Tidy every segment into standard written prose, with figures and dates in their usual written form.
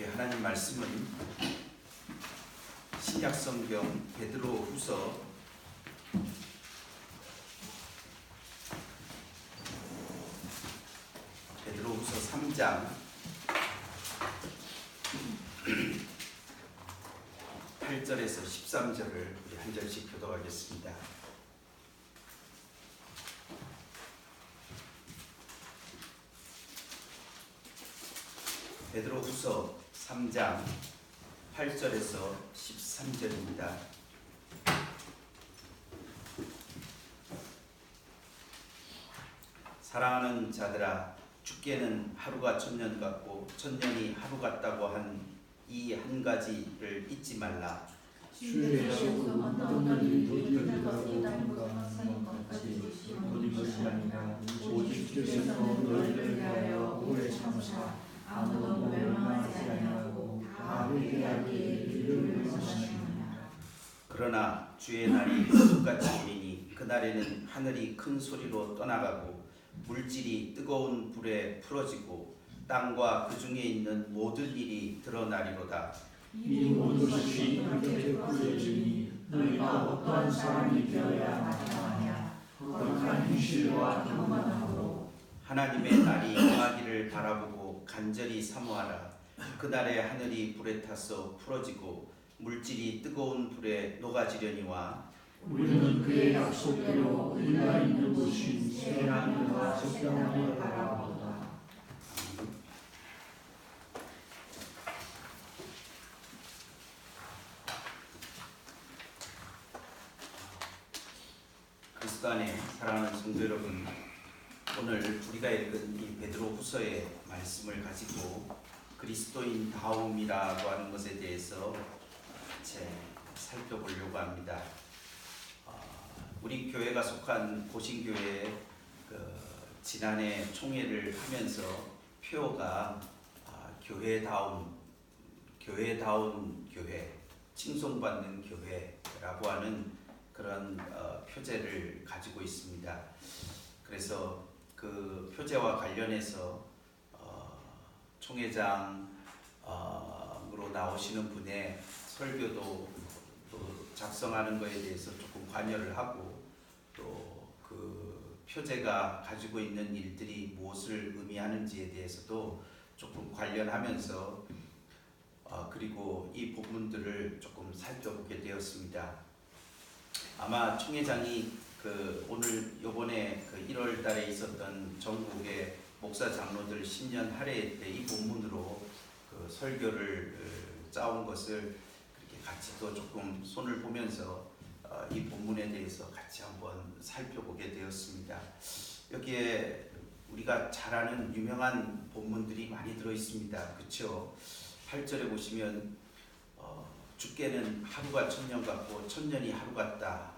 하나님 말씀은 신약성경 베드로후서 3장 8절에서 13절을 우리 한 절씩 교독하겠습니다. 베드로후서 3장 8절에서 13절입니다. 사랑하는 자들아, 주께는 하루가 천년 같고 천년이 하루 같다고 한 이 한 가지를 잊지 말라. 주의 약속은 어떤 일이 너희들과 이단 것은 것까지 모든 것이 아니라 오직 주께서 너희를 위하여 오래 참으사 아무도 멸망하지 아니하고 다 회개하기에 이르를 하시느니라. 그러나 주의 날이 똑같이 오리니 그날에는 하늘이 큰 소리로 떠나가고 물질이 뜨거운 불에 풀어지고 땅과 그 중에 있는 모든 일이 드러나리로다. 이 모든 것이 이렇게 풀어지니 너희가 어떠한 사람이 되어야 마땅하냐. 거룩한 행실과 교만함으로 하나님의 날이 임하기를 바라보고 간절히 사모하라. 그날에 하늘이 불에 타서 풀어지고 물질이 뜨거운 불에 녹아지려니와 우리는 그의 약속대로 의가 있는 곳인 새 하늘과 새 땅을 바라보다. 그리스도 안에 사랑하는 성도 여러분, 오늘 우리가 읽은 이 베드로후서의 말씀을 가지고 그리스도인 다움이라고 하는 것에 대해서 같이 살펴보려고 합니다. 우리 교회가 속한 고신교회의 지난해 총회를 하면서 표어가 교회다운 교회, 칭송받는 교회라고 하는 그런 표제를 가지고 있습니다. 그래서 그 표제와 관련해서 총회장으로 나오시는 분의 설교도 작성하는 것에 대해서 조금 관여를 하고 또 그 표제가 가지고 있는 일들이 무엇을 의미하는지에 대해서도 조금 관련하면서 그리고 이 부분들을 조금 살펴보게 되었습니다. 아마 총회장이 오늘 요번에 1월 달에 있었던 전국의 목사 장로들 신년 할애 때 이 본문으로 설교를 짜온 것을 그렇게 같이 또 조금 손을 보면서 이 본문에 대해서 같이 한번 살펴보게 되었습니다. 여기에 우리가 잘 아는 유명한 본문들이 많이 들어 있습니다. 그렇죠? 8절에 보시면 주께는 하루가 천년 같고 천년이 하루 같다.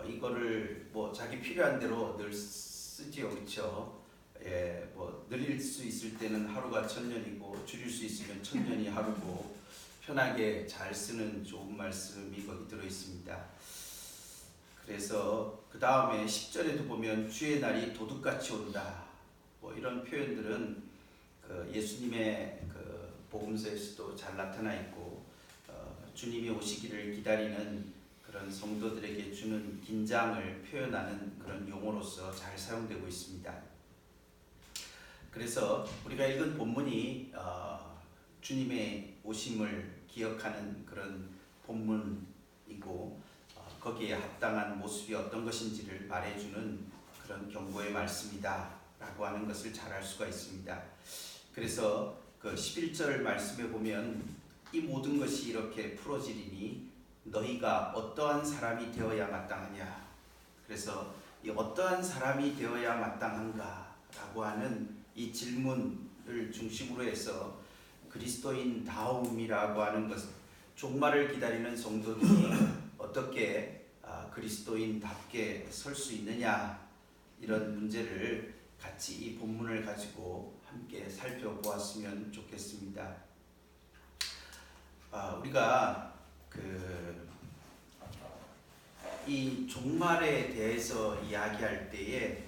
이거를 뭐 자기 필요한 대로 늘 쓰지요, 그렇죠? 예, 뭐 늘릴 수 있을 때는 하루가 천년이고 줄일 수 있으면 천년이 하루고 편하게 잘 쓰는 좋은 말씀이 거기 들어 있습니다. 그래서 그 다음에 10절에도 보면 주의 날이 도둑같이 온다. 뭐 이런 표현들은 예수님의 복음서에서도 잘 나타나 있고 주님이 오시기를 기다리는 그런 성도들에게 주는 긴장을 표현하는 그런 용어로서 잘 사용되고 있습니다. 그래서 우리가 읽은 본문이 주님의 오심을 기억하는 그런 본문이고 거기에 합당한 모습이 어떤 것인지를 말해주는 그런 경고의 말씀이다 라고 하는 것을 잘 알 수가 있습니다. 그래서 11절 말씀에 보면 이 모든 것이 이렇게 풀어지리니 너희가 어떠한 사람이 되어야 마땅하냐. 그래서 이 어떠한 사람이 되어야 마땅한가 라고 하는 이 질문을 중심으로 해서 그리스도인 다움이라고 하는 것, 종말을 기다리는 성도들이 어떻게 그리스도인답게 설 수 있느냐, 이런 문제를 같이 이 본문을 가지고 함께 살펴보았으면 좋겠습니다. 우리가 이 종말에 대해서 이야기할 때에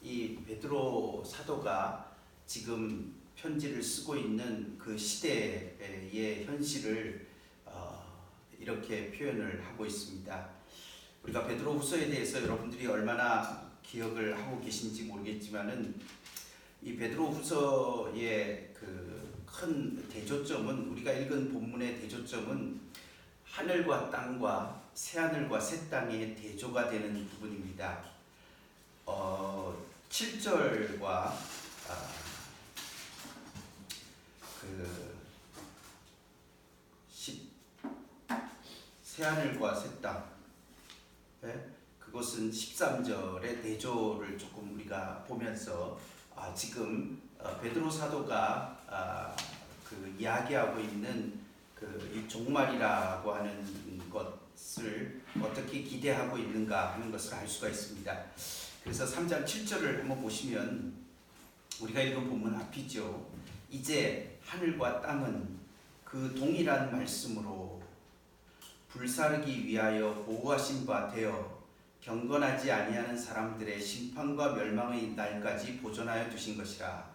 이 베드로 사도가 지금 편지를 쓰고 있는 그 시대의 현실을 이렇게 표현을 하고 있습니다. 우리가 베드로후서에 대해서 여러분들이 얼마나 기억을 하고 계신지 모르겠지만은 이 베드로후서의 그 큰 대조점은, 우리가 읽은 본문의 대조점은 하늘과 땅과 새하늘과 새 땅의 대조가 되는 부분입니다. 7절과 새하늘과 새 땅, 그것은 13절의 대조를 조금 우리가 보면서 지금 베드로 사도가 그 이야기하고 있는 이 종말이라고 하는 것을 어떻게 기대하고 있는가 하는 것을 알 수가 있습니다. 그래서 3장 7절을 한번 보시면 우리가 읽은 본문 앞이죠. 이제 하늘과 땅은 그 동일한 말씀으로 불사르기 위하여 보호하신 바 되어 경건하지 아니하는 사람들의 심판과 멸망의 날까지 보존하여 두신 것이라.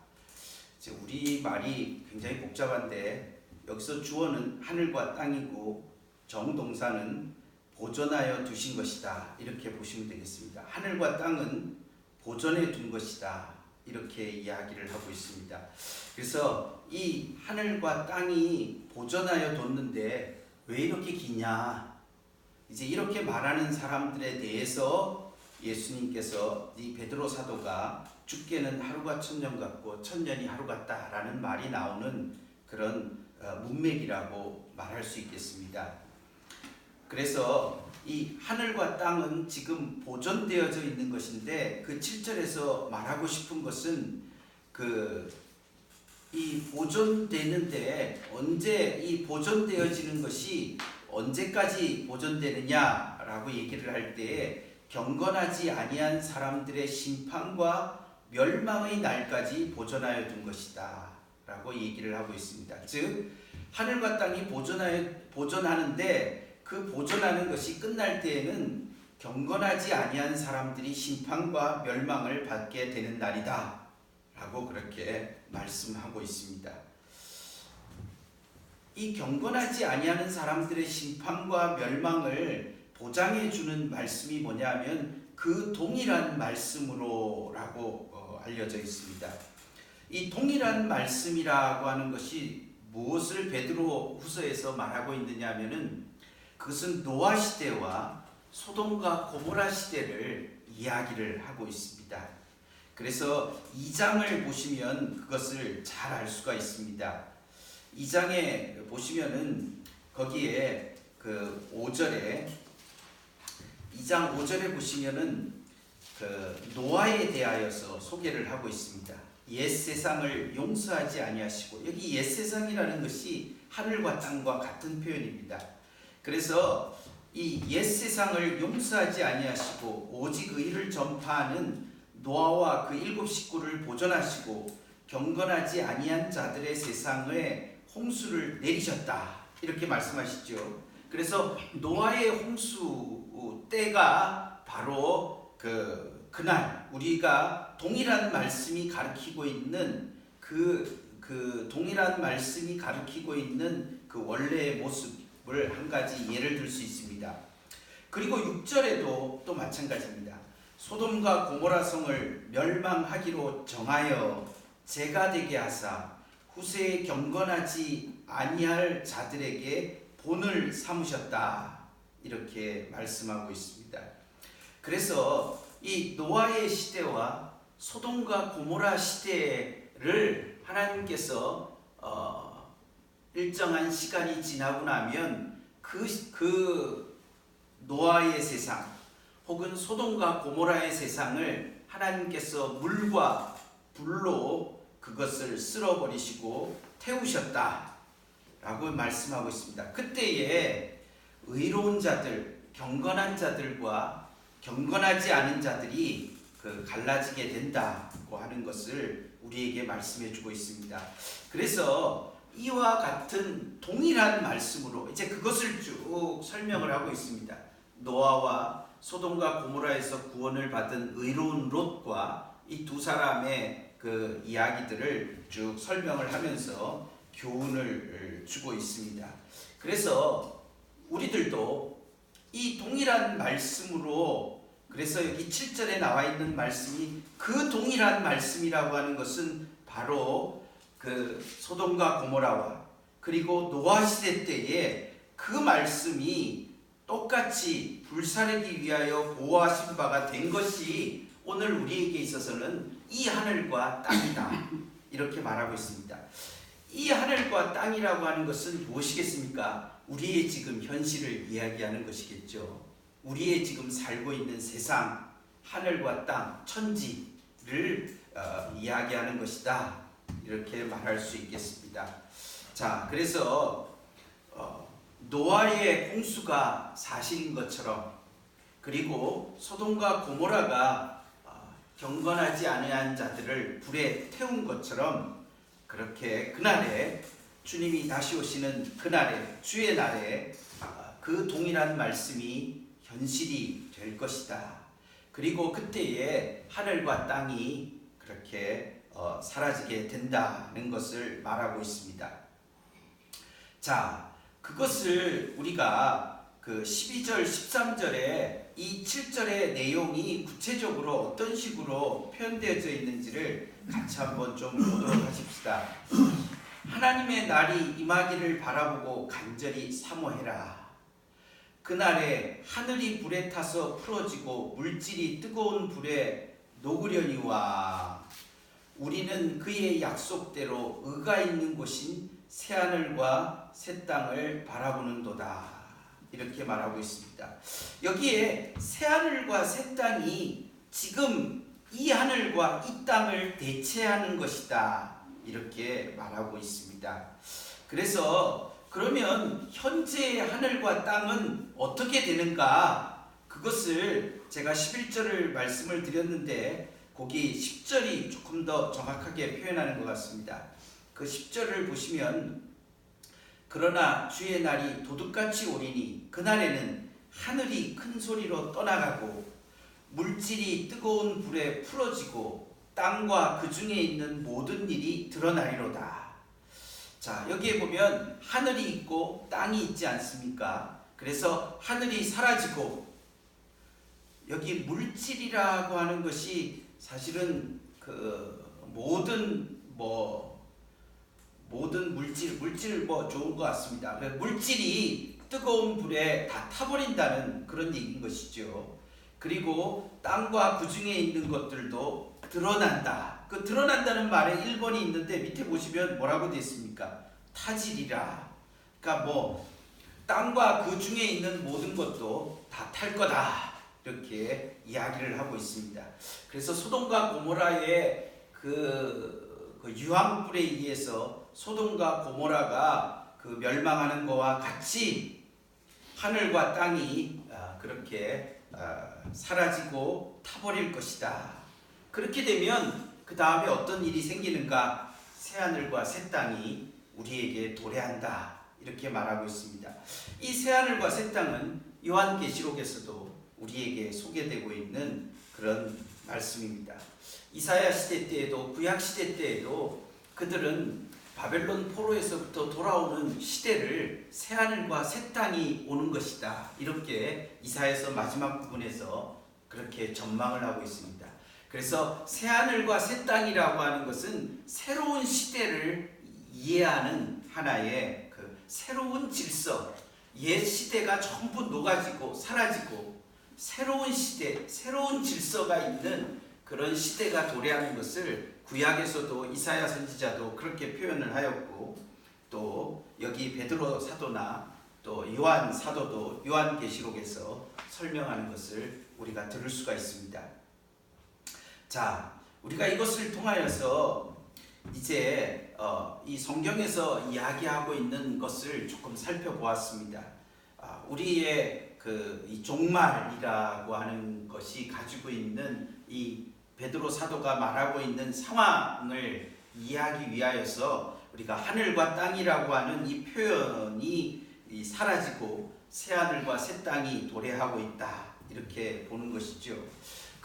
우리 말이 굉장히 복잡한데 여기서 주어는 하늘과 땅이고 정동사는 보존하여 두신 것이다, 이렇게 보시면 되겠습니다. 하늘과 땅은 보존해 둔 것이다, 이렇게 이야기를 하고 있습니다. 그래서 이 하늘과 땅이 보존하여 뒀는데 왜 이렇게 기냐, 이제 이렇게 말하는 사람들에 대해서 예수님께서 이 베드로 사도가 죽게는 하루가 천년 같고 천년이 하루 같다라는 말이 나오는 그런 문맥이라고 말할 수 있겠습니다. 그래서 이 하늘과 땅은 지금 보존되어져 있는 것인데 그 7절에서 말하고 싶은 것은 이 보존되는데 언제 이 보존되어지는 것이 언제까지 보존되느냐라고 얘기를 할 때에 경건하지 아니한 사람들의 심판과 멸망의 날까지 보존하여 둔 것이다 라고 얘기를 하고 있습니다. 즉 하늘과 땅이 보존하는데 그 보존하는 것이 끝날 때에는 경건하지 아니한 사람들이 심판과 멸망을 받게 되는 날이다 라고 그렇게 말씀하고 있습니다. 이 경건하지 아니하는 사람들의 심판과 멸망을 보장해 주는 말씀이 뭐냐면 그 동일한 말씀으로라고 알려져 있습니다. 이 동일한 말씀이라고 하는 것이 무엇을 베드로 후서에서 말하고 있느냐 하면은 그것은 노아 시대와 소돔과 고모라 시대를 이야기를 하고 있습니다. 그래서 2장을 보시면 그것을 잘 알 수가 있습니다. 2장에 보시면은 거기에 그 5절에 2장 5절에 보시면은 그 노아에 대하여서 소개를 하고 있습니다. 옛 세상을 용서하지 아니하시고, 여기 옛 세상이라는 것이 하늘과 땅과 같은 표현입니다. 그래서 이 옛 세상을 용서하지 아니하시고 오직 의를 전파하는 노아와 그 7 식구를 보존하시고 경건하지 아니한 자들의 세상에 홍수를 내리셨다, 이렇게 말씀하시죠. 그래서 노아의 홍수 때가 바로 그날 우리가 동일한 말씀이 가르치고 있는 그 동일한 말씀이 가르치고 있는 그 원래의 모습을 한 가지 예를 들 수 있습니다. 그리고 6절에도 또 마찬가지입니다. 소돔과 고모라 성을 멸망하기로 정하여 재가 되게 하사 후세에 경건하지 아니할 자들에게 본을 삼으셨다, 이렇게 말씀하고 있습니다. 그래서 이 노아의 시대와 소돔과 고모라 시대를 하나님께서 일정한 시간이 지나고 나면 그 노아의 세상 혹은 소돔과 고모라의 세상을 하나님께서 물과 불로 그것을 쓸어버리시고 태우셨다라고 말씀하고 있습니다. 그때에 의로운 자들, 경건한 자들과 경건하지 않은 자들이 갈라지게 된다고 하는 것을 우리에게 말씀해 주고 있습니다. 그래서 이와 같은 동일한 말씀으로 이제 그것을 쭉 설명을 하고 있습니다. 노아와 소돔과 고모라에서 구원을 받은 의로운 롯과 이 두 사람의 그 이야기들을 쭉 설명을 하면서 교훈을 주고 있습니다. 그래서 우리들도 이 동일한 말씀으로, 그래서 여기 7절에 나와 있는 말씀이 그 동일한 말씀이라고 하는 것은 바로 그 소돔과 고모라와 그리고 노아 시대 때에 그 말씀이 똑같이 불사르기 위하여 보호하신 바가 된 것이 오늘 우리에게 있어서는 이 하늘과 땅이다, 이렇게 말하고 있습니다. 이 하늘과 땅이라고 하는 것은 무엇이겠습니까? 우리의 지금 현실을 이야기하는 것이겠죠. 우리의 지금 살고 있는 세상, 하늘과 땅, 천지를 이야기하는 것이다, 이렇게 말할 수 있겠습니다. 자, 그래서 노아의 홍수가 사실인 것처럼, 그리고 소돔과 고모라가 경건하지 아니한 자들을 불에 태운 것처럼, 그렇게 그날에 주님이 다시 오시는 그날에, 주의 날에 그 동일한 말씀이 현실이 될 것이다. 그리고 그때에 하늘과 땅이 그렇게 사라지게 된다는 것을 말하고 있습니다. 자, 그것을 우리가 그 12절, 13절에 이 7절의 내용이 구체적으로 어떤 식으로 표현되어져 있는지를 같이 한번 좀 보도록 하십시다. 하나님의 날이 임하기를 바라보고 간절히 사모해라. 그날에 하늘이 불에 타서 풀어지고 물질이 뜨거운 불에 녹으려니와 우리는 그의 약속대로 의가 있는 곳인 새하늘과 새 땅을 바라보는도다, 이렇게 말하고 있습니다. 여기에 새하늘과 새 땅이 지금 이 하늘과 이 땅을 대체하는 것이다, 이렇게 말하고 있습니다. 그래서 그러면 현재의 하늘과 땅은 어떻게 되는가? 그것을 제가 11절을 말씀을 드렸는데 거기 10절이 조금 더 정확하게 표현하는 것 같습니다. 그 10절을 보시면, 그러나 주의 날이 도둑같이 오리니 그날에는 하늘이 큰 소리로 떠나가고 물질이 뜨거운 불에 풀어지고 땅과 그 중에 있는 모든 일이 드러나리로다. 자, 여기에 보면 하늘이 있고 땅이 있지 않습니까? 그래서 하늘이 사라지고, 여기 물질이라고 하는 것이 사실은 그 모든 물질 좋은 것 같습니다. 물질이 뜨거운 불에 다 타버린다는 그런 얘기인 것이죠. 그리고 땅과 그 중에 있는 것들도 드러난다. 그 드러난다는 말에 1번이 있는데 밑에 보시면 뭐라고 되어 있습니까? 타지리라. 그러니까 땅과 그 중에 있는 모든 것도 다 탈 거다, 이렇게 이야기를 하고 있습니다. 그래서 소돔과 고모라의 그 유황불에 의해서 소돔과 고모라가 그 멸망하는 것과 같이 하늘과 땅이 그렇게 사라지고 타버릴 것이다. 그렇게 되면 그 다음에 어떤 일이 생기는가? 새하늘과 새 땅이 우리에게 도래한다, 이렇게 말하고 있습니다. 이 새하늘과 새 땅은 요한계시록에서도 우리에게 소개되고 있는 그런 말씀입니다. 이사야 시대 때에도, 구약 시대 때에도 그들은 바벨론 포로에서부터 돌아오는 시대를 새하늘과 새 땅이 오는 것이다, 이렇게 이사야서 마지막 부분에서 그렇게 전망을 하고 있습니다. 그래서 새하늘과 새 땅이라고 하는 것은 새로운 시대를 이해하는 하나의 그 새로운 질서, 옛 시대가 전부 녹아지고 사라지고 새로운 시대, 새로운 질서가 있는 그런 시대가 도래하는 것을 구약에서도 이사야 선지자도 그렇게 표현을 하였고, 또 여기 베드로 사도나 또 요한 사도도 요한계시록에서 설명하는 것을 우리가 들을 수가 있습니다. 자, 우리가 이것을 통하여서 이제 이 성경에서 이야기하고 있는 것을 조금 살펴보았습니다. 우리의 이 종말이라고 하는 것이 가지고 있는 이 베드로 사도가 말하고 있는 상황을 이해하기 위하여서 우리가 하늘과 땅이라고 하는 이 표현이 사라지고 새하늘과 새 땅이 도래하고 있다, 이렇게 보는 것이죠.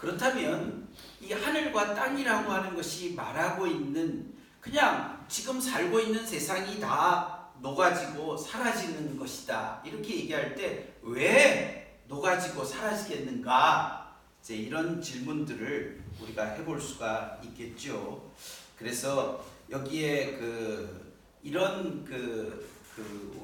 그렇다면 이 하늘과 땅이라고 하는 것이 말하고 있는 그냥 지금 살고 있는 세상이 다 녹아지고 사라지는 것이다 이렇게 얘기할 때 왜 녹아지고 사라지겠는가? 이제 이런 질문들을 우리가 해볼 수가 있겠죠. 그래서 여기에 이런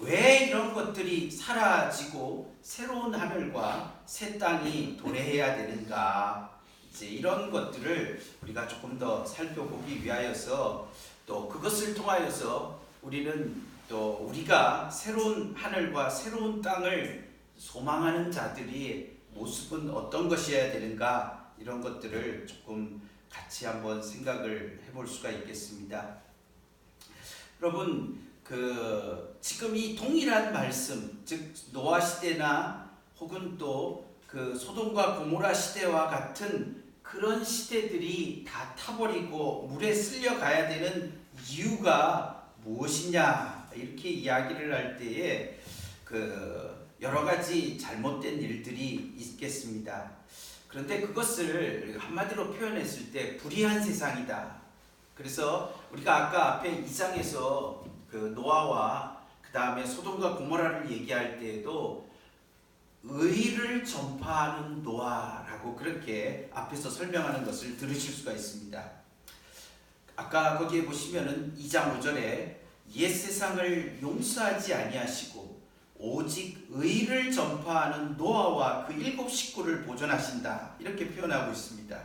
왜 이런 것들이 사라지고 새로운 하늘과 새 땅이 도래해야 되는가? 이제 이런 것들을 우리가 조금 더 살펴보기 위하여서 또 그것을 통하여서 우리는 또 우리가 새로운 하늘과 새로운 땅을 소망하는 자들이 모습은 어떤 것이어야 되는가? 이런 것들을 조금 같이 한번 생각을 해볼 수가 있겠습니다. 여러분, 지금 이 동일한 말씀, 즉 노아 시대나 혹은 또 소돔과 고모라 시대와 같은 그런 시대들이 다 타버리고 물에 쓸려가야 되는 이유가 무엇이냐 이렇게 이야기를 할 때에 여러 가지 잘못된 일들이 있겠습니다. 그런데 그것을 한마디로 표현했을 때 불의한 세상이다. 그래서 우리가 아까 앞에 2장에서 노아와 그 다음에 소돔과 고모라를 얘기할 때에도 의를 전파하는 노아라고 그렇게 앞에서 설명하는 것을 들으실 수가 있습니다. 아까 거기에 보시면은 2장 5절에 옛 세상을 용서하지 아니하시고 오직 의를 전파하는 노아와 그 7 식구를 보존하신다 이렇게 표현하고 있습니다.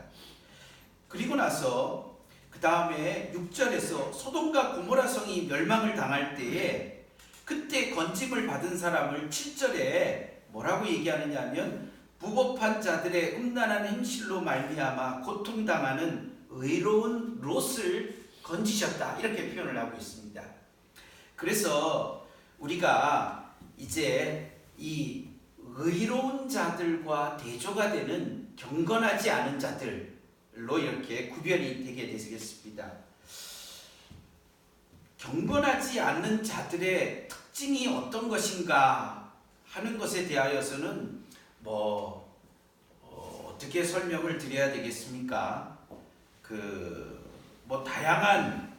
그리고 나서 그 다음에 6절에서 소돔과 고모라 성이 멸망을 당할 때에 그때 건짐을 받은 사람을 7절에 뭐라고 얘기하느냐 하면 부법한 자들의 음란한 행실로 말미암아 고통당하는 의로운 롯을 건지셨다 이렇게 표현을 하고 있습니다. 그래서 우리가 이제 이 의로운 자들과 대조가 되는 경건하지 않은 자들로 이렇게 구별이 되게 되겠습니다. 경건하지 않는 자들의 특징이 어떤 것인가 하는 것에 대하여서는 어떻게 설명을 드려야 되겠습니까? 다양한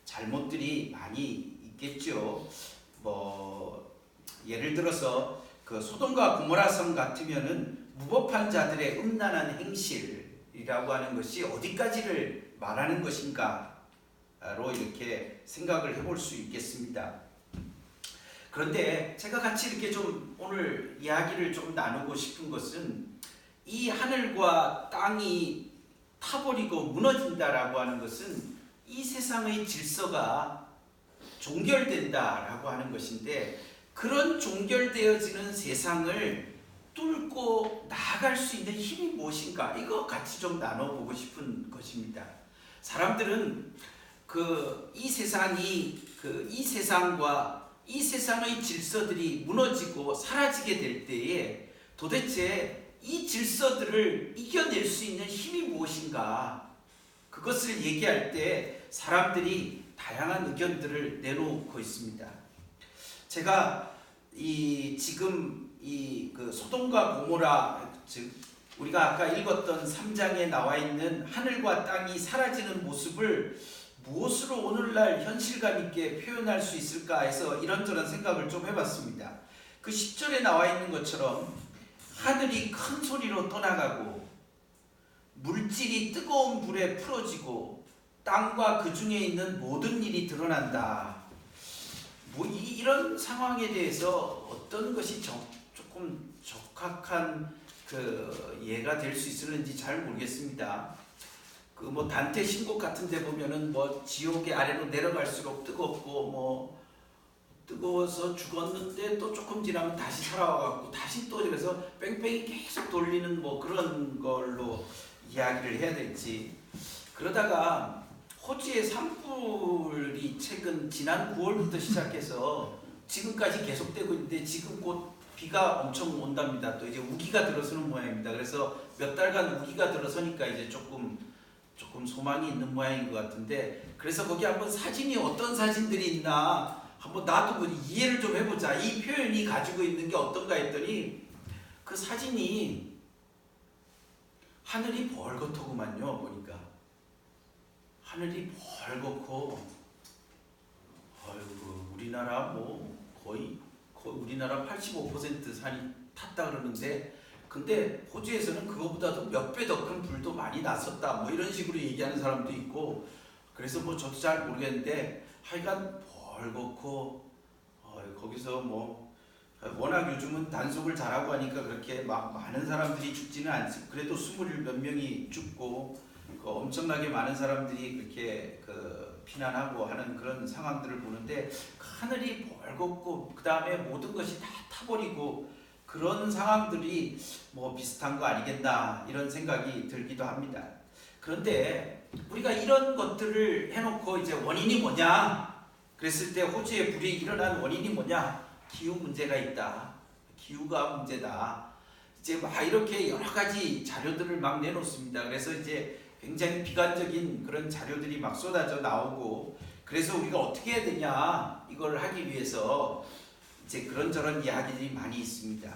잘못들이 많이 있겠죠. 예를 들어서 소돔과 고모라 성 같으면은 무법한 자들의 음란한 행실이라고 하는 것이 어디까지를 말하는 것인가로 이렇게 생각을 해볼 수 있겠습니다. 그런데 제가 같이 이렇게 좀 오늘 이야기를 좀 나누고 싶은 것은 이 하늘과 땅이 타버리고 무너진다라고 하는 것은 이 세상의 질서가 종결된다라고 하는 것인데 그런 종결되어지는 세상을 뚫고 나아갈 수 있는 힘이 무엇인가 이거 같이 좀 나눠보고 싶은 것입니다. 사람들은 이 세상과 이 세상의 질서들이 무너지고 사라지게 될 때에 도대체 이 질서들을 이겨낼 수 있는 힘이 무엇인가 그것을 얘기할 때 사람들이 다양한 의견들을 내놓고 있습니다. 제가 지금 소돔과 고모라 즉 우리가 아까 읽었던 3장에 나와 있는 하늘과 땅이 사라지는 모습을 무엇으로 오늘날 현실감 있게 표현할 수 있을까 해서 이런저런 생각을 좀 해봤습니다. 10절에 나와 있는 것처럼 하늘이 큰 소리로 떠나가고 물질이 뜨거운 불에 풀어지고 땅과 그 중에 있는 모든 일이 드러난다. 이런 상황에 대해서 어떤 것이 조금 적합한 예가 될 수 있을는지 잘 모르겠습니다. 단테 신곡 같은 데 보면은 지옥의 아래로 내려갈수록 뜨겁고 뜨거워서 죽었는데 또 조금 지나면 다시 살아와갖고 다시 또 그래서 뺑뺑이 계속 돌리는 그런 걸로 이야기를 해야 될지 그러다가 호주의 산불이 최근 지난 9월부터 시작해서 지금까지 계속되고 있는데 지금 곧 비가 엄청 온답니다. 또 이제 우기가 들어서는 모양입니다. 그래서 몇 달간 우기가 들어서니까 이제 조금 소망이 있는 모양인 것 같은데 그래서 거기 한번 사진이 어떤 사진들이 있나 한번 나도 이해를 좀 해보자. 이 표현이 가지고 있는 게 어떤가 했더니 그 사진이 하늘이 벌겋더구만요. 보니까 하늘이 벌겋고, 아이고, 우리나라 뭐 거의 우리나라 85% 산이 탔다 그러는데, 근데 호주에서는 그거보다도 몇 배 더 큰 불도 많이 났었다, 뭐 이런 식으로 얘기하는 사람도 있고, 그래서 뭐 저도 잘 모르겠는데 하여간 벌겋고, 거기서 뭐 워낙 요즘은 단속을 잘하고 하니까 그렇게 막 많은 사람들이 죽지는 않지. 그래도 20 몇 명이 죽고 엄청나게 많은 사람들이 그렇게 피난하고 하는 그런 상황들을 보는데, 하늘이 벌겋고 그 다음에 모든 것이 다 타버리고 그런 상황들이 뭐 비슷한 거 아니겠나, 이런 생각이 들기도 합니다. 그런데 우리가 이런 것들을 해놓고 이제 원인이 뭐냐 그랬을 때, 호주에 불이 일어난 원인이 뭐냐? 기후 문제가 있다, 기후가 문제다, 이제 막 이렇게 여러 가지 자료들을 막 내놓습니다. 그래서 이제 굉장히 비관적인 그런 자료들이 막 쏟아져 나오고, 그래서 우리가 어떻게 해야 되냐, 이걸 하기 위해서 이제 그런저런 이야기들이 많이 있습니다.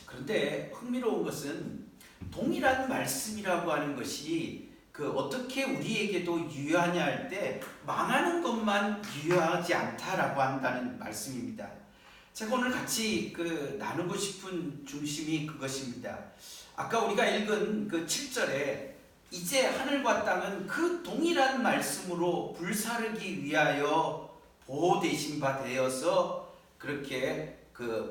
그런데 흥미로운 것은 동일한 말씀이라고 하는 것이 어떻게 우리에게도 유효하냐 할 때, 망하는 것만 유효하지 않다라고 한다는 말씀입니다. 제가 오늘 같이 나누고 싶은 중심이 그것입니다. 아까 우리가 읽은 7절에 이제 하늘과 땅은 그 동일한 말씀으로 불사르기 위하여 보호되신 바 되어서 그렇게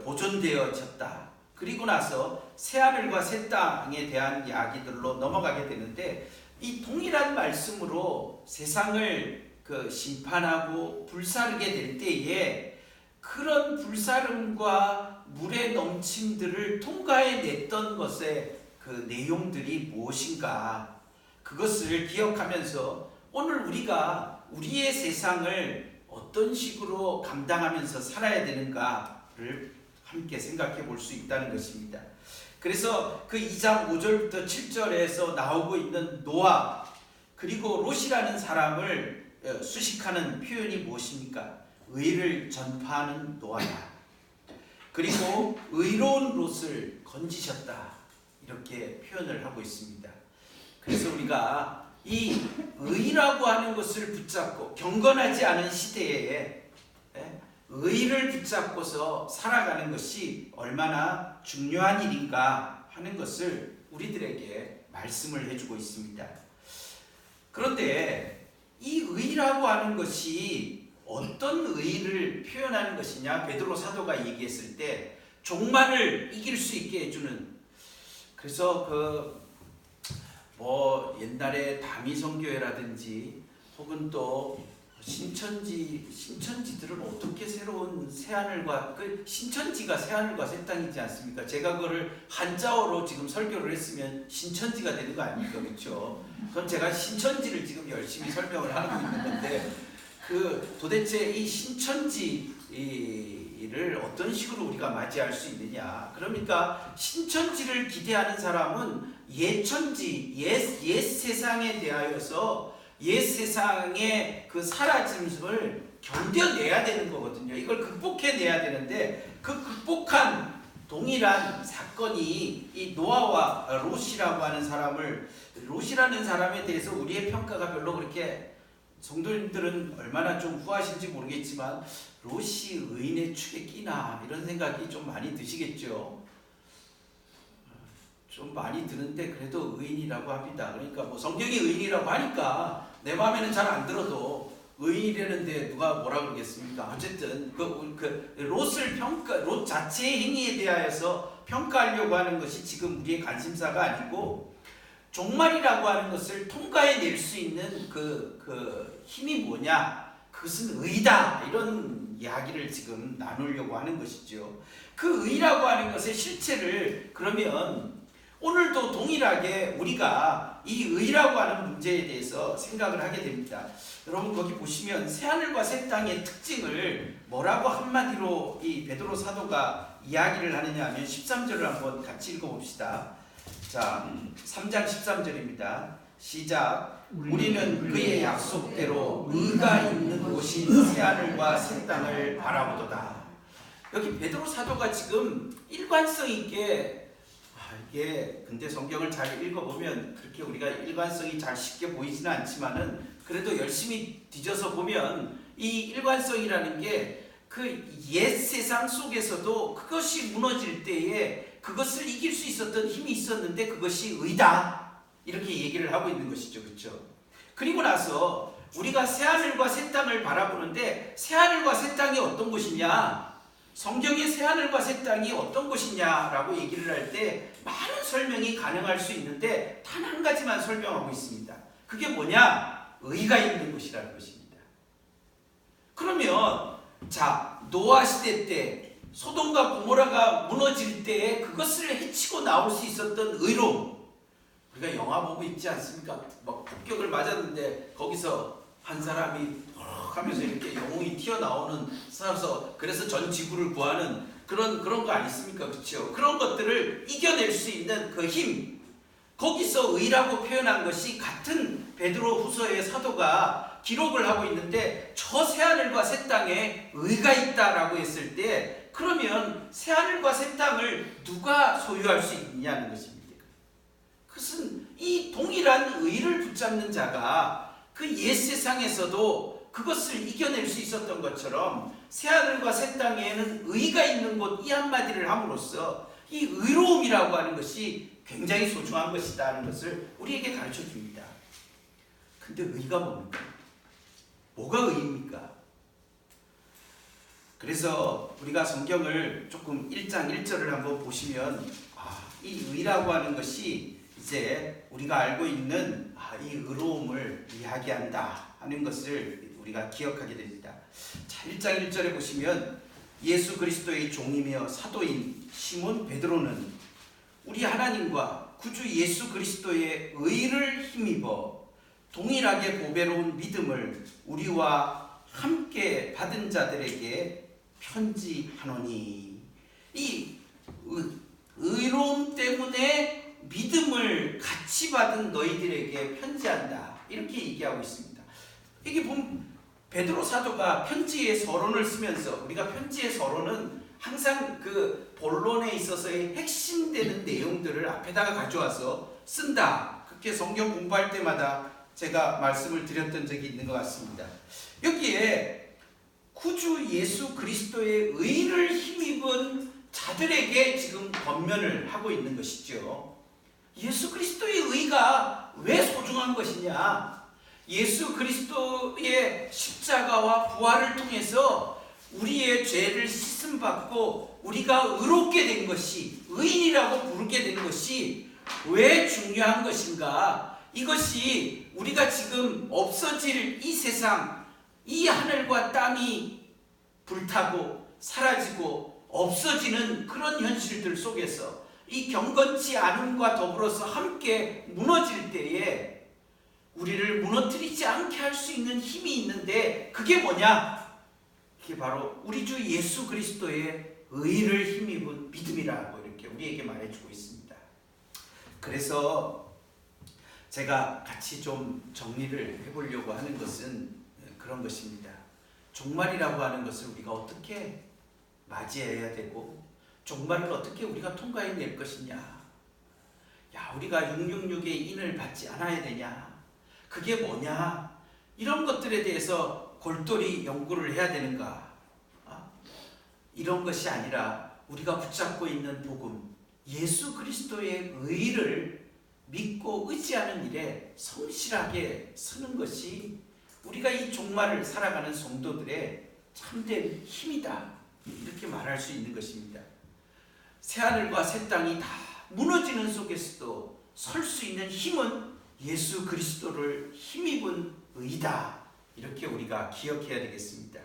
보존되어졌다. 그리고 나서 새하늘과 새 땅에 대한 이야기들로 넘어가게 되는데, 이 동일한 말씀으로 세상을 심판하고 불사르게 될 때에 그런 불사름과 물의 넘침들을 통과해냈던 것의 내용들이 무엇인가, 그것을 기억하면서 오늘 우리가 우리의 세상을 어떤 식으로 감당하면서 살아야 되는가를 함께 생각해 볼 수 있다는 것입니다. 그래서 2장 5절부터 7절에서 나오고 있는 노아, 그리고 롯이라는 사람을 수식하는 표현이 무엇입니까? 의를 전파하는 노아다. 그리고 의로운 롯을 건지셨다, 이렇게 표현을 하고 있습니다. 그래서 우리가 이 의라고 하는 것을 붙잡고, 경건하지 않은 시대에 의를 붙잡고서 살아가는 것이 얼마나 중요한 일인가 하는 것을 우리들에게 말씀을 해주고 있습니다. 그런데 이 의라고 하는 것이 어떤 의를 표현하는 것이냐? 베드로 사도가 얘기했을 때 종말을 이길 수 있게 해주는, 그래서 옛날에 다미성교회라든지 혹은 또 신천지들은 어떻게 새로운 새하늘과, 신천지가 새하늘과 새 땅이지 않습니까? 제가 그거를 한자어로 지금 설교를 했으면 신천지가 되는 거 아닙니까? 그렇죠? 그럼 제가 신천지를 지금 열심히 설명을 하고 있는 건데, 도대체 이 신천지를 어떤 식으로 우리가 맞이할 수 있느냐? 그러니까 신천지를 기대하는 사람은 옛천지, 옛 세상에 대하여서 옛 세상의 사라짐을 견뎌내야 되는 거거든요. 이걸 극복해내야 되는데, 극복한 동일한 사건이 이 노아와 롯이라고 하는 롯이라는 사람에 대해서 우리의 평가가 별로 그렇게, 성도님들은 얼마나 좀 후하신지 모르겠지만 롯이 의인의 축에 끼나, 이런 생각이 좀 많이 드시겠죠. 좀 많이 드는데 그래도 의인이라고 합니다. 그러니까 성경이 의인이라고 하니까 내 마음에는 잘 안 들어도 의인이라는데 누가 뭐라 그러겠습니까? 어쨌든 롯 자체의 행위에 대하여서 평가하려고 하는 것이 지금 우리의 관심사가 아니고, 종말이라고 하는 것을 통과해낼 수 있는 힘이 뭐냐? 그것은 의다, 이런 이야기를 지금 나누려고 하는 것이죠. 그 의라고 하는 것의 실체를 그러면 오늘도 동일하게 우리가 이 의라고 하는 문제에 대해서 생각을 하게 됩니다. 여러분 거기 보시면 새하늘과 새 땅의 특징을 뭐라고 한마디로 이 베드로 사도가 이야기를 하느냐 하면 13절을 한번 같이 읽어봅시다. 자, 3장 13절입니다. 시작. 우리는 그의 약속대로 의가 있는 곳인 새하늘과 새 땅을 바라보도다. 여기 베드로 사도가 지금 일관성 있게 이게 근데 성경을 잘 읽어보면 그렇게 우리가 일관성이 잘 쉽게 보이지는 않지만은 그래도 열심히 뒤져서 보면 이 일관성이라는 게 그 옛 세상 속에서도 그것이 무너질 때에 그것을 이길 수 있었던 힘이 있었는데 그것이 의다 이렇게 얘기를 하고 있는 것이죠. 그렇죠? 그리고 나서 우리가 새하늘과 새 땅을 바라보는데 새하늘과 새 땅이 어떤 곳이냐, 성경의 새하늘과 새 땅이 어떤 곳이냐라고 얘기를 할 때 많은 설명이 가능할 수 있는데 단 한 가지만 설명하고 있습니다. 그게 뭐냐? 의가 있는 곳이라는 것입니다. 그러면 자, 노아 시대 때 소돔과 고모라가 무너질 때 그것을 해치고 나올 수 있었던 의로움, 우리가 영화 보고 있지 않습니까? 막 폭격을 맞았는데 거기서 한 사람이 하면서 이렇게 영웅이 튀어나오는 싸워서 그래서 전 지구를 구하는 그런 거 아니습니까? 그렇죠? 그런 것들을 이겨낼 수 있는 그 힘, 거기서 의라고 표현한 것이 같은 베드로 후서의 사도가 기록을 하고 있는데 저 새하늘과 새 땅에 의가 있다라고 했을 때 그러면 새하늘과 새 땅을 누가 소유할 수 있느냐는 것입니다. 그것은 이 동일한 의를 붙잡는 자가 그 옛 세상에서도 그것을 이겨낼 수 있었던 것처럼 새하늘과 새 땅에는 의가 있는 곳, 이 한마디를 함으로써 이 의로움이라고 하는 것이 굉장히 소중한 것이다 하는 것을 우리에게 가르쳐 줍니다. 근데 의가 뭡니까? 뭐가 의입니까? 그래서 우리가 성경을 조금 1장 1절을 한번 보시면 이 의라고 하는 것이 이제 우리가 알고 있는 이 의로움을 이야기한다 하는 것을 우리가 기억하게 됩니다. 자, 1장 1절에 보시면 예수 그리스도의 종이며 사도인 시몬 베드로는 우리 하나님과 구주 예수 그리스도의 의를 힘입어 동일하게 보배로운 믿음을 우리와 함께 받은 자들에게 편지하노니, 이 의로움 때문에 믿음을 같이 받은 너희들에게 편지한다 이렇게 얘기하고 있습니다. 이게 보면 베드로 사도가 편지의 서론을 쓰면서, 우리가 편지의 서론은 항상 그 본론에 있어서의 핵심되는 내용들을 앞에다가 가져와서 쓴다, 그렇게 성경 공부할 때마다 제가 말씀을 드렸던 적이 있는 것 같습니다. 여기에 구주 예수 그리스도의 의를 힘입은 자들에게 지금 권면을 하고 있는 것이죠. 예수 그리스도의 의가 왜 소중한 것이냐? 예수 그리스도의 십자가와 부활을 통해서 우리의 죄를 씻음받고 우리가 의롭게 된 것이, 의인이라고 부르게 된 것이 왜 중요한 것인가? 이것이 우리가 지금 없어질 이 세상, 이 하늘과 땅이 불타고 사라지고 없어지는 그런 현실들 속에서 이 경건치 않음과 더불어서 함께 무너질 때에 우리를 무너뜨리지 않게 할 수 있는 힘이 있는데 그게 뭐냐? 그게 바로 우리 주 예수 그리스도의 의를 힘입은 믿음이라고 이렇게 우리에게 말해주고 있습니다. 그래서 제가 같이 좀 정리를 해보려고 하는 것은 그런 것입니다. 종말이라고 하는 것을 우리가 어떻게 맞이해야 되고 종말을 어떻게 우리가 통과해낼 것이냐. 야, 우리가 666의 인을 받지 않아야 되냐? 그게 뭐냐? 이런 것들에 대해서 골똘히 연구를 해야 되는가? 이런 것이 아니라 우리가 붙잡고 있는 복음, 예수 그리스도의 의를 믿고 의지하는 일에 성실하게 서는 것이 우리가 이 종말을 살아가는 성도들의 참된 힘이다, 이렇게 말할 수 있는 것입니다. 새하늘과 새 땅이 다 무너지는 속에서도 설 수 있는 힘은 예수 그리스도를 힘입은 의다, 이렇게 우리가 기억해야 되겠습니다.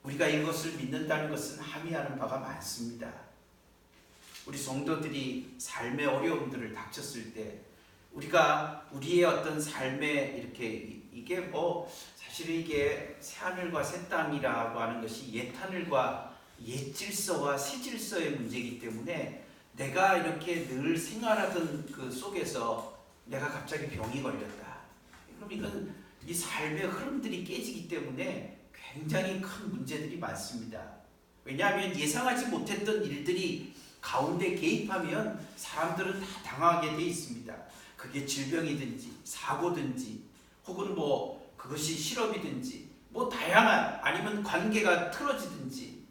우리가 이것을 믿는다는 것은 함의하는 바가 많습니다. 우리 성도들이 삶의 어려움들을 닥쳤을 때 우리가 우리의 어떤 삶에 이렇게 이게 뭐 사실 이게 새하늘과 새 땅이라고 하는 것이 옛하늘과 옛 질서와 새 질서의 문제이기 때문에 내가 이렇게 늘 생활하던 그 속에서 내가 갑자기 병이 걸렸다. 그럼 이건 이 삶의 흐름들이 깨지기 때문에 굉장히 큰 문제들이 많습니다. 왜냐하면 예상하지 못했던 일들이 가운데 개입하면 사람들은 다 당하게 돼 있습니다. 그게 질병이든지 사고든지 혹은 뭐 그것이 실업이든지 뭐 다양한 아니면 관계가 틀어지든지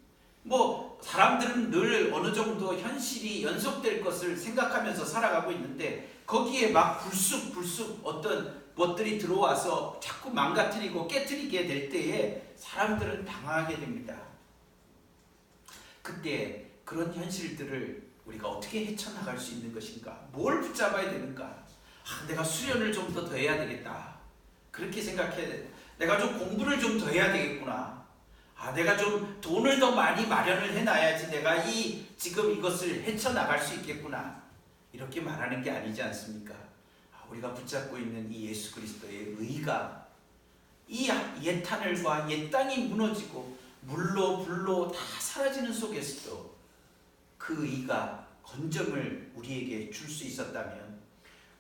뭐 사람들은 늘 어느 정도 현실이 연속될 것을 생각하면서 살아가고 있는데 거기에 막 불쑥 어떤 것들이 들어와서 자꾸 망가뜨리고 깨트리게 될 때에 사람들은 당황하게 됩니다. 그때 그런 현실들을 우리가 어떻게 헤쳐나갈 수 있는 것인가? 뭘 붙잡아야 되는가? 내가 수련을 좀 더 해야 되겠다. 그렇게 생각해야 돼. 내가 좀 공부를 좀 더 해야 되겠구나. 내가 좀 돈을 더 많이 마련을 해놔야지 내가 지금 이것을 헤쳐나갈 수 있겠구나. 이렇게 말하는 게 아니지 않습니까? 우리가 붙잡고 있는 이 예수 그리스도의 의가 이 옛 하늘과 옛 땅이 무너지고 물로 불로 다 사라지는 속에서도 그 의가 건점을 우리에게 줄 수 있었다면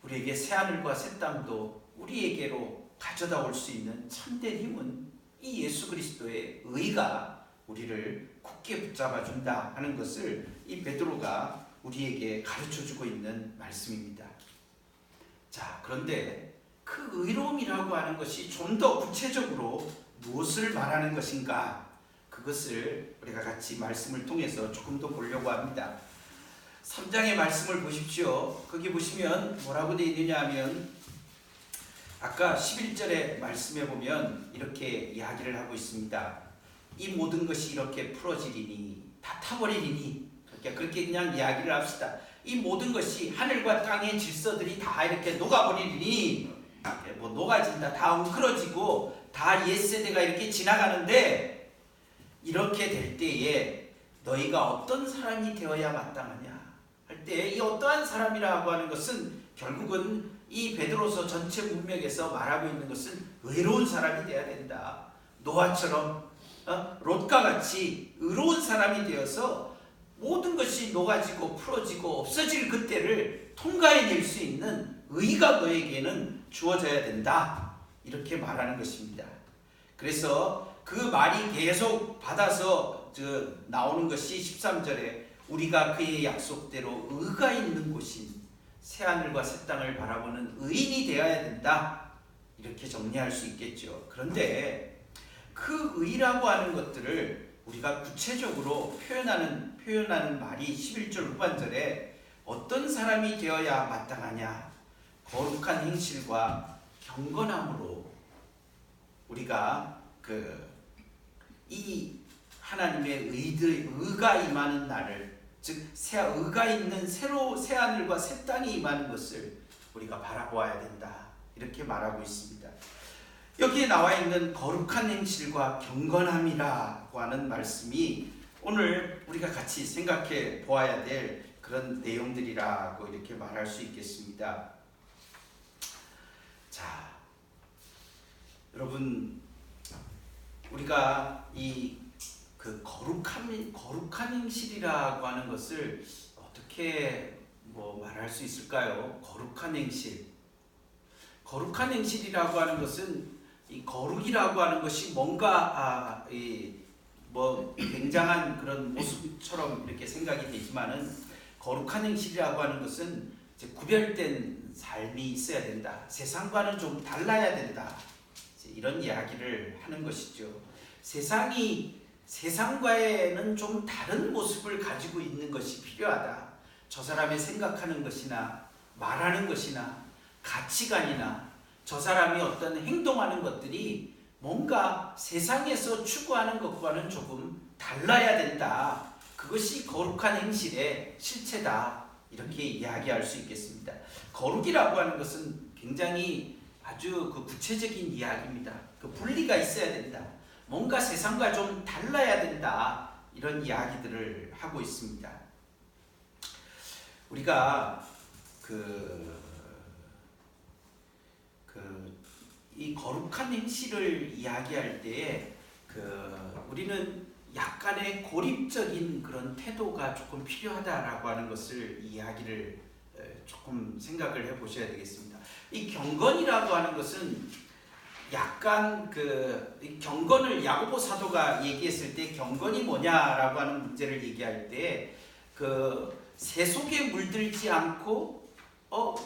우리에게 새 하늘과 새 땅도 우리에게로 가져다 올 수 있는 참된 힘은 이 예수 그리스도의 의가 우리를 굳게 붙잡아 준다 하는 것을 이 베드로가 우리에게 가르쳐주고 있는 말씀입니다. 자, 그런데 그 의로움이라고 하는 것이 좀 더 구체적으로 무엇을 말하는 것인가? 그것을 우리가 같이 말씀을 통해서 조금 더 보려고 합니다. 3장의 말씀을 보십시오. 거기 보시면 뭐라고 되어 있느냐 하면 아까 11절의 말씀에 보면 이렇게 이야기를 하고 있습니다. 이 모든 것이 이렇게 풀어지리니 다 타버리리니 그렇게 그냥 이야기를 합시다. 이 모든 것이 하늘과 땅의 질서들이 다 이렇게 녹아버리니 뭐 녹아진다, 다 웅크러지고 다 옛세대가 이렇게 지나가는데 이렇게 될 때에 너희가 어떤 사람이 되어야 마땅하냐 할 때 이 어떠한 사람이라고 하는 것은 결국은 이 베드로서 전체 문맥에서 말하고 있는 것은 의로운 사람이 되어야 된다. 노아처럼 롯과 같이 의로운 사람이 되어서 모든 것이 녹아지고 풀어지고 없어질 그때를 통과해낼 수 있는 의가 너에게는 주어져야 된다. 이렇게 말하는 것입니다. 그래서 그 말이 계속 받아서 나오는 것이 13절에 우리가 그의 약속대로 의가 있는 곳인 새하늘과 새 땅을 바라보는 의인이 되어야 된다. 이렇게 정리할 수 있겠죠. 그런데 그 의라고 하는 것들을 우리가 구체적으로 표현하는 말이 11절 후반절에 어떤 사람이 되어야 마땅하냐? 거룩한 행실과 경건함으로 우리가 이 하나님의 의가 임하는 날을, 즉 의가 있는 새 하늘과 새 땅이 임하는 것을 우리가 바라보아야 된다. 이렇게 말하고 있습니다. 여기에 나와 있는 거룩한 행실과 경건함이라고 하는 말씀이 오늘 우리가 같이 생각해 보아야 될 그런 내용들이라고 이렇게 말할 수 있겠습니다. 자, 여러분, 우리가 거룩한 행실이라고 하는 것을 어떻게 말할 수 있을까요? 거룩한 행실이라고 하는 것은 이 거룩이라고 하는 것이 뭔가 굉장한 그런 모습처럼 이렇게 생각이 되지만은 거룩한 행실이라고 하는 것은 이제 구별된 삶이 있어야 된다. 세상과는 좀 달라야 된다. 이런 이야기를 하는 것이죠. 세상과는 좀 다른 모습을 가지고 있는 것이 필요하다. 저 사람의 생각하는 것이나 말하는 것이나 가치관이나 저 사람이 어떤 행동하는 것들이 뭔가 세상에서 추구하는 것과는 조금 달라야 된다. 그것이 거룩한 행실의 실체다. 이렇게 이야기할 수 있겠습니다. 거룩이라고 하는 것은 굉장히 아주 구체적인 이야기입니다. 분리가 있어야 된다. 뭔가 세상과 좀 달라야 된다. 이런 이야기들을 하고 있습니다. 우리가 이 거룩한 행실을 이야기할 때에 우리는 약간의 고립적인 그런 태도가 조금 필요하다라고 하는 것을 이야기를 조금 생각을 해보셔야 되겠습니다. 이 경건이라고 하는 것은 약간 이 경건을 야고보 사도가 얘기했을 때 경건이 뭐냐라고 하는 문제를 얘기할 때 세속에 물들지 않고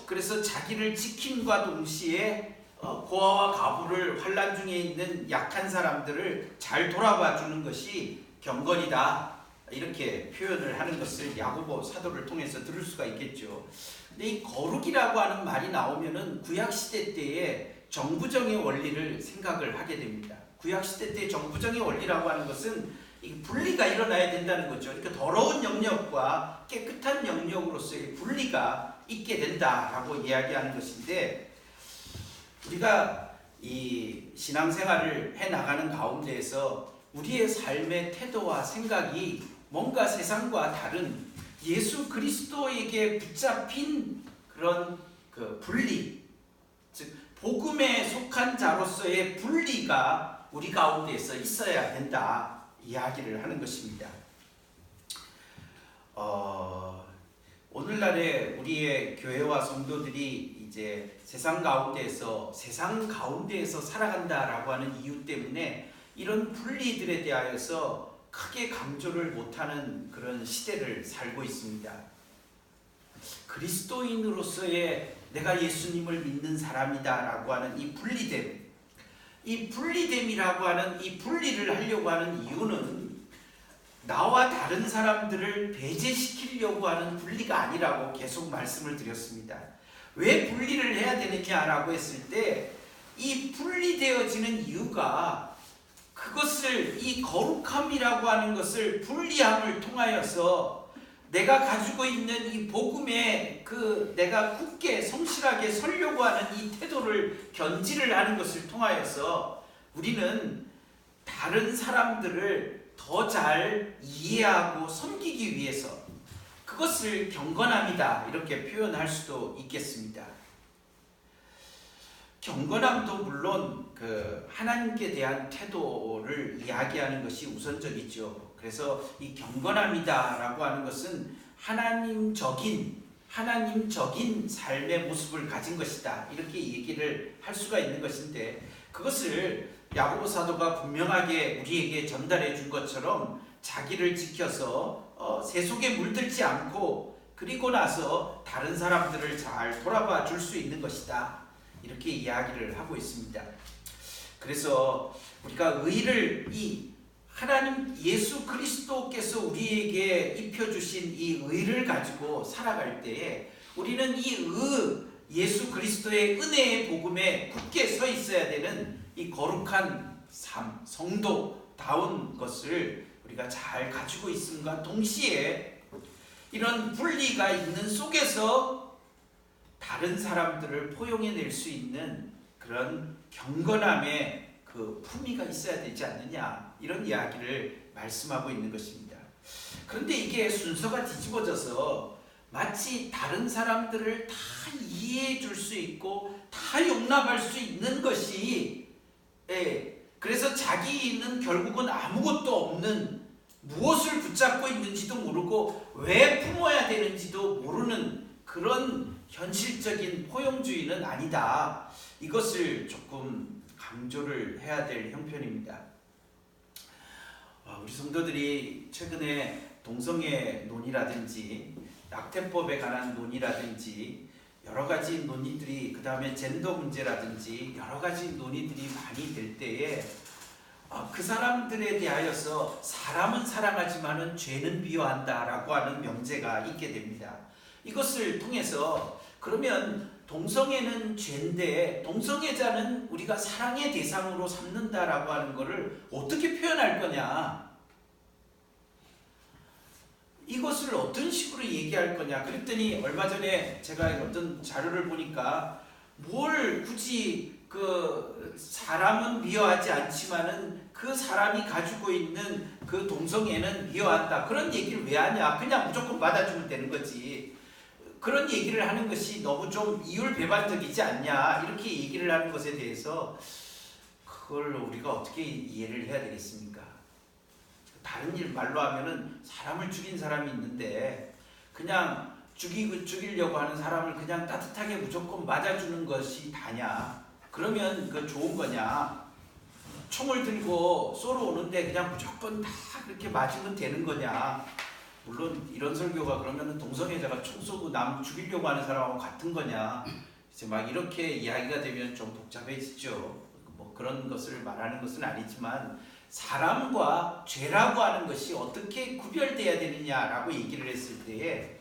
그래서 자기를 지킴과 동시에 고아와 과부를 환난 중에 있는 약한 사람들을 잘 돌아봐 주는 것이 경건이다. 이렇게 표현을 하는 것을 야고보 사도를 통해서 들을 수가 있겠죠. 근데 이 거룩이라고 하는 말이 나오면은 구약시대 때의 정부정의 원리를 생각을 하게 됩니다. 구약시대 때 정부정의 원리라고 하는 것은 분리가 일어나야 된다는 거죠. 그러니까 더러운 영역과 깨끗한 영역으로서의 분리가 있게 된다라고 이야기하는 것인데, 우리가 이 신앙생활을 해나가는 가운데에서 우리의 삶의 태도와 생각이 뭔가 세상과 다른 예수 그리스도에게 붙잡힌 그런 그 분리, 즉 복음에 속한 자로서의 분리가 우리 가운데에서 있어야 된다 이야기를 하는 것입니다. 오늘날에 우리의 교회와 성도들이 이제 세상 가운데에서 살아간다라고 하는 이유 때문에 이런 분리들에 대하여서 크게 강조를 못하는 그런 시대를 살고 있습니다. 그리스도인으로서의 내가 예수님을 믿는 사람이다라고 하는 이 분리됨, 이 분리됨이라고 하는 이 분리를 하려고 하는 이유는 나와 다른 사람들을 배제시키려고 하는 분리가 아니라고 계속 말씀을 드렸습니다. 왜 분리를 해야 되느냐라고 했을 때, 이 분리되어지는 이유가 그것을, 이 거룩함이라고 하는 것을 분리함을 통하여서 내가 가지고 있는 이 복음에 내가 굳게 성실하게 서려고 하는 이 태도를 견지를 하는 것을 통하여서 우리는 다른 사람들을 더 잘 이해하고 섬기기 위해서, 그것을 경건함이다 이렇게 표현할 수도 있겠습니다. 경건함도 물론 하나님께 대한 태도를 이야기하는 것이 우선적이죠. 그래서 이 경건함이다라고 하는 것은 하나님적인 삶의 모습을 가진 것이다 이렇게 얘기를 할 수가 있는 것인데, 그것을 야고보 사도가 분명하게 우리에게 전달해 준 것처럼 자기를 지켜서 세속에 물들지 않고, 그리고 나서 다른 사람들을 잘 돌아봐 줄 수 있는 것이다 이렇게 이야기를 하고 있습니다. 그래서 우리가 의를, 이 하나님 예수 그리스도께서 우리에게 입혀주신 이 의를 가지고 살아갈 때에 우리는 이 예수 그리스도의 은혜의 복음에 굳게 서 있어야 되는 이 거룩한 삶, 성도다운 것을 우리가 잘 가지고 있음과 동시에 이런 분리가 있는 속에서 다른 사람들을 포용해낼 수 있는 그런 경건함의 그 품위가 있어야 되지 않느냐, 이런 이야기를 말씀하고 있는 것입니다. 그런데 이게 순서가 뒤집어져서 마치 다른 사람들을 다 이해해 줄 수 있고 다 용납할 수 있는 것이, 그래서 자기는 결국은 아무것도 없는, 무엇을 붙잡고 있는지도 모르고 왜 품어야 되는지도 모르는 그런 현실적인 포용주의는 아니다. 이것을 조금 강조를 해야 될 형편입니다. 우리 성도들이 최근에 동성애 논의라든지 낙태법에 관한 논의라든지 여러 가지 논의들이, 그 다음에 젠더 문제라든지 여러 가지 논의들이 많이 될 때에 그 사람들에 대하여서 사람은 사랑하지만은 죄는 미워한다라고 하는 명제가 있게 됩니다. 이것을 통해서 그러면 동성애는 죄인데 동성애자는 우리가 사랑의 대상으로 삼는다라고 하는 것을 어떻게 표현할 거냐, 이것을 어떤 식으로 얘기할 거냐. 그랬더니 얼마 전에 제가 어떤 자료를 보니까 뭘 굳이 사람은 미워하지 않지만은 그 사람이 가지고 있는 그 동성애는 미워한다, 그런 얘기를 왜 하냐, 그냥 무조건 받아주면 되는 거지, 그런 얘기를 하는 것이 너무 좀 이율배반적이지 않냐, 이렇게 얘기를 하는 것에 대해서 그걸 우리가 어떻게 이해를 해야 되겠습니까? 다른 말로 하면은 사람을 죽인 사람이 있는데 그냥 죽이려고 하는 사람을 그냥 따뜻하게 무조건 맞아주는 것이 다냐, 그러면 그 좋은 거냐, 총을 들고 쏘러 오는데 그냥 무조건 다 그렇게 맞으면 되는 거냐, 물론 이런 설교가 그러면은 동성애자가 총 쏘고 남 죽이려고 하는 사람하고 같은 거냐, 이제 막 이렇게 이야기가 되면 좀 복잡해지죠. 뭐 그런 것을 말하는 것은 아니지만 사람과 죄라고 하는 것이 어떻게 구별돼야 되느냐라고 얘기를 했을 때에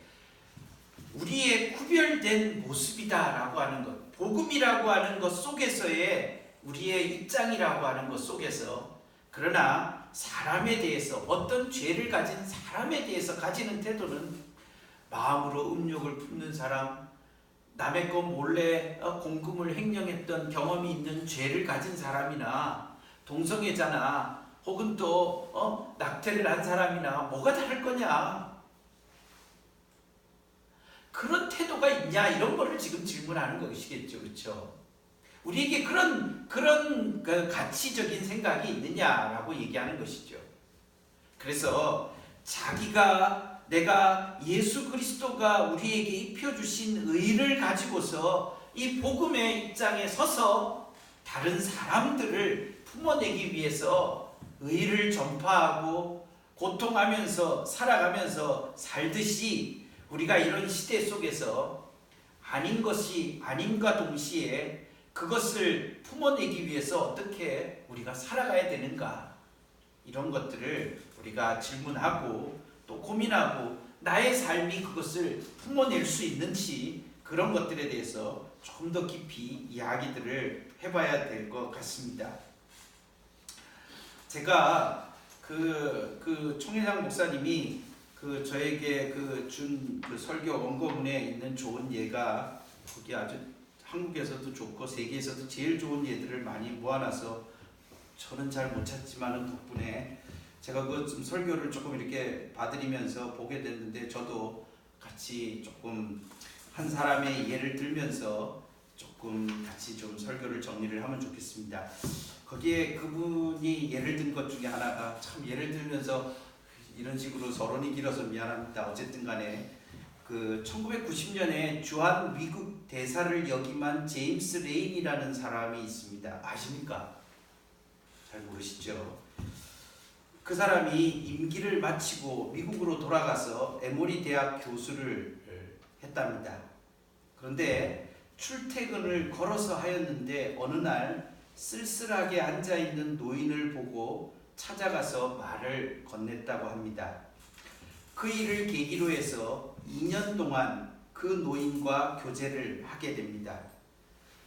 우리의 구별된 모습이다라고 하는 것, 복음이라고 하는 것 속에서의 우리의 입장이라고 하는 것 속에서, 그러나 사람에 대해서, 어떤 죄를 가진 사람에 대해서 가지는 태도는 마음으로 음욕을 품는 사람, 남의 것 몰래 공금을 횡령했던 경험이 있는 죄를 가진 사람이나 동성애자나 혹은 또 낙태를 한 사람이나 뭐가 다를 거냐, 그런 태도가 있냐, 이런 거를 지금 질문하는 것이겠죠. 그렇죠? 우리에게 그런 그 가치적인 생각이 있느냐라고 얘기하는 것이죠. 그래서 내가 예수 그리스도가 우리에게 입혀주신 의를 가지고서 이 복음의 입장에 서서 다른 사람들을 품어내기 위해서 의를 전파하고 고통하면서 살아가면서 살듯이, 우리가 이런 시대 속에서 아닌 것이 아님과 동시에 그것을 품어내기 위해서 어떻게 우리가 살아가야 되는가, 이런 것들을 우리가 질문하고 또 고민하고, 나의 삶이 그것을 품어낼 수 있는지, 그런 것들에 대해서 조금 더 깊이 이야기들을 해봐야 될 것 같습니다. 제가 그 총회장 목사님이 저에게 준 설교 원고문에 있는 좋은 예가, 거기 아주 한국에서도 좋고 세계에서도 제일 좋은 예들을 많이 모아놔서 저는 잘 못 찾지만은 덕분에 제가 좀 설교를 조금 이렇게 봐드리면서 보게 됐는데, 저도 같이 조금 한 사람의 예를 들면서 조금 같이 좀 설교를 정리를 하면 좋겠습니다. 거기에 그분이 예를 든 것 중에 하나가, 참 예를 들면서 이런 식으로 서론이 길어서 미안합니다. 어쨌든 간에 1990년에 주한 미국 대사를 역임한 제임스 레인이라는 사람이 있습니다. 아십니까? 잘 모르시죠? 그 사람이 임기를 마치고 미국으로 돌아가서 에모리 대학 교수를 했답니다. 그런데 출퇴근을 걸어서 하였는데 어느 날 쓸쓸하게 앉아있는 노인을 보고 찾아가서 말을 건넸다고 합니다. 그 일을 계기로 해서 2년 동안 그 노인과 교제를 하게 됩니다.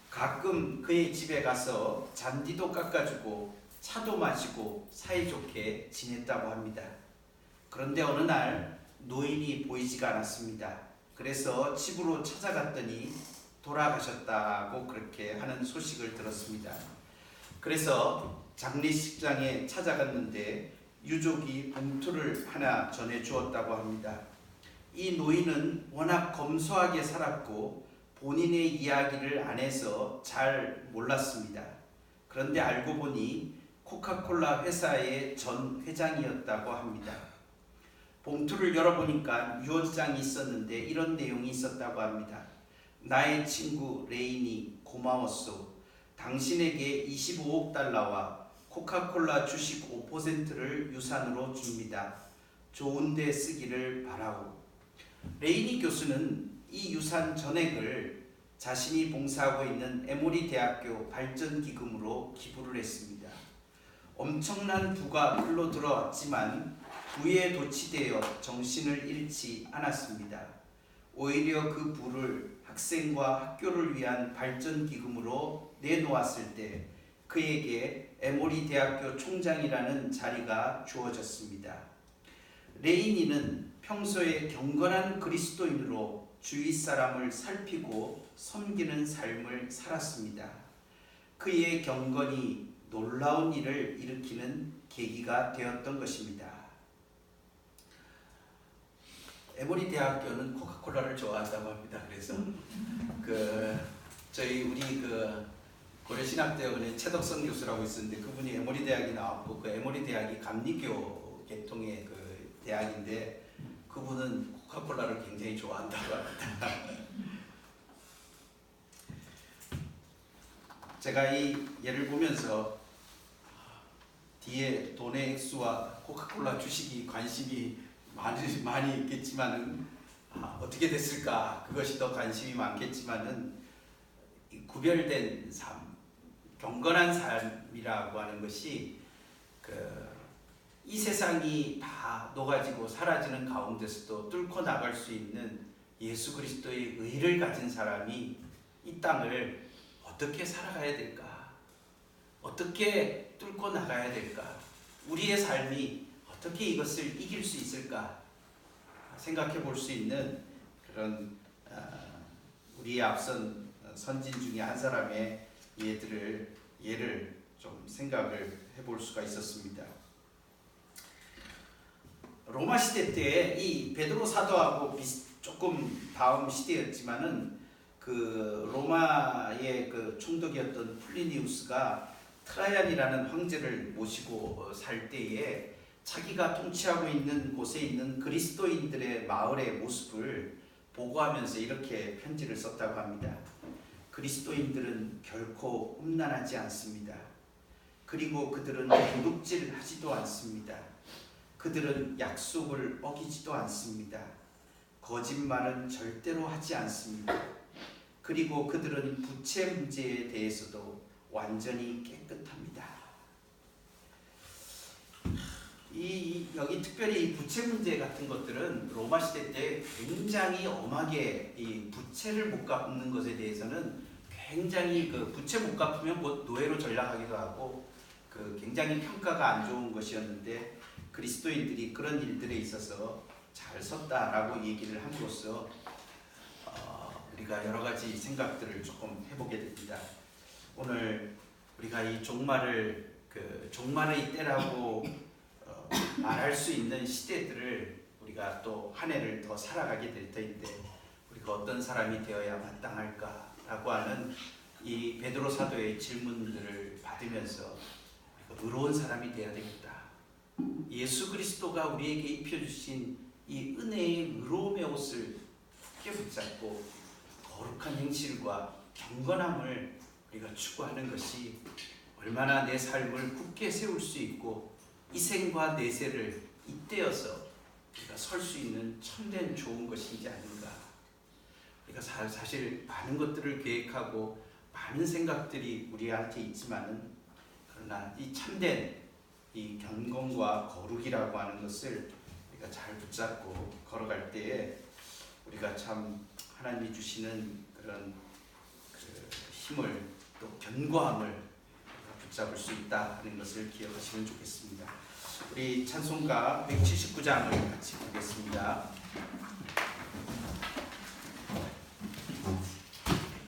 가끔 그의 집에 가서 잔디도 깎아주고 차도 마시고 사이좋게 지냈다고 합니다. 그런데 어느 날 노인이 보이지가 않았습니다. 그래서 집으로 찾아갔더니 돌아가셨다고 그렇게 하는 소식을 들었습니다. 그래서 장례식장에 찾아갔는데 유족이 봉투를 하나 전해주었다고 합니다. 이 노인은 워낙 검소하게 살았고 본인의 이야기를 안 해서 잘 몰랐습니다. 그런데 알고 보니 코카콜라 회사의 전 회장이었다고 합니다. 봉투를 열어보니까 유언장이 있었는데 이런 내용이 있었다고 합니다. 나의 친구 레인이 고마웠소. 당신에게 25억 달러와 코카콜라 주식 5%를 유산으로 줍니다. 좋은 데 쓰기를 바라오. 레이니 교수는 이 유산 전액을 자신이 봉사하고 있는 에모리 대학교 발전기금으로 기부를 했습니다. 엄청난 부가 흘러 들어왔지만 부에 도취되어 정신을 잃지 않았습니다. 오히려 그 부를 학생과 학교를 위한 발전기금으로 내놓았을 때 그에게 에모리 대학교 총장이라는 자리가 주어졌습니다. 레이니는 평소에 경건한 그리스도인으로 주위 사람을 살피고 섬기는 삶을 살았습니다. 그의 경건이 놀라운 일을 일으키는 계기가 되었던 것입니다. 에모리 대학교는 코카콜라를 좋아한다고 합니다. 그래서 우리 고려신학대학원에 최덕성 교수라고 있었는데 그분이 에모리 대학에 나왔고 그 에모리 대학이 감리교 계통의 대학인데 그분은 코카콜라를 굉장히 좋아한다고 합니다. 제가 이 예를 보면서 뒤에 돈의 액수와 코카콜라 주식이 관심이 많이 있겠지만은 어떻게 됐을까 그것이 더 관심이 많겠지만은 이 구별된 삶, 경건한 삶이라고 하는 것이 이 세상이 다 녹아지고 사라지는 가운데서도 뚫고 나갈 수 있는 예수 그리스도의 의를 가진 사람이 이 땅을 어떻게 살아가야 될까? 어떻게 뚫고 나가야 될까? 우리의 삶이 어떻게 이것을 이길 수 있을까? 생각해 볼 수 있는 그런 우리의 앞선 선진 중에 한 사람의 예를 좀 생각을 해볼 수가 있었습니다. 로마 시대 때 이 베드로 사도하고 조금 다음 시대였지만은 그 로마의 그 총독이었던 플리니우스가 트라이안이라는 황제를 모시고 살 때에 자기가 통치하고 있는 곳에 있는 그리스도인들의 마을의 모습을 보고하면서 이렇게 편지를 썼다고 합니다. 그리스도인들은 결코 음란하지 않습니다. 그리고 그들은 도둑질 하지도 않습니다. 그들은 약속을 어기지도 않습니다. 거짓말은 절대로 하지 않습니다. 그리고 그들은 부채 문제에 대해서도 완전히 깨끗합니다. 여기 특별히 이 부채 문제 같은 것들은 로마 시대 때 굉장히 엄하게 이 부채를 못 갚는 것에 대해서는 굉장히 그 부채 못 갚으면 곧 노예로 전락하기도 하고 굉장히 평가가 안 좋은 것이었는데 그리스도인들이 그런 일들에 있어서 잘 섰다라고 얘기를 함으로써 우리가 여러 가지 생각들을 조금 해보게 됩니다. 오늘 우리가 이 종말을 종말의 때라고 말할 수 있는 시대들을 우리가 또 한 해를 더 살아가게 될 터인데 우리가 어떤 사람이 되어야 마땅할까라고 하는 이 베드로 사도의 질문들을 받으면서 의로운 사람이 되어야 되겠다. 예수 그리스도가 우리에게 입혀주신 이 은혜의 의로움의 옷을 굳게 붙잡고 거룩한 행실과 경건함을 우리가 추구하는 것이 얼마나 내 삶을 굳게 세울 수 있고 이생과 내세를 잇대어서 우리가 설 수 있는 참된 좋은 것인지 아닌가. 우리가 사실 많은 것들을 계획하고 많은 생각들이 우리한테 있지만은 그러나 이 참된 이 경건과 거룩이라고 하는 것을 우리가 잘 붙잡고 걸어갈 때에 우리가 참 하나님이 주시는 그런 힘을 또 견고함을 붙잡을 수 있다 하는 것을 기억하시면 좋겠습니다. 우리 찬송가 179장을 같이 보겠습니다.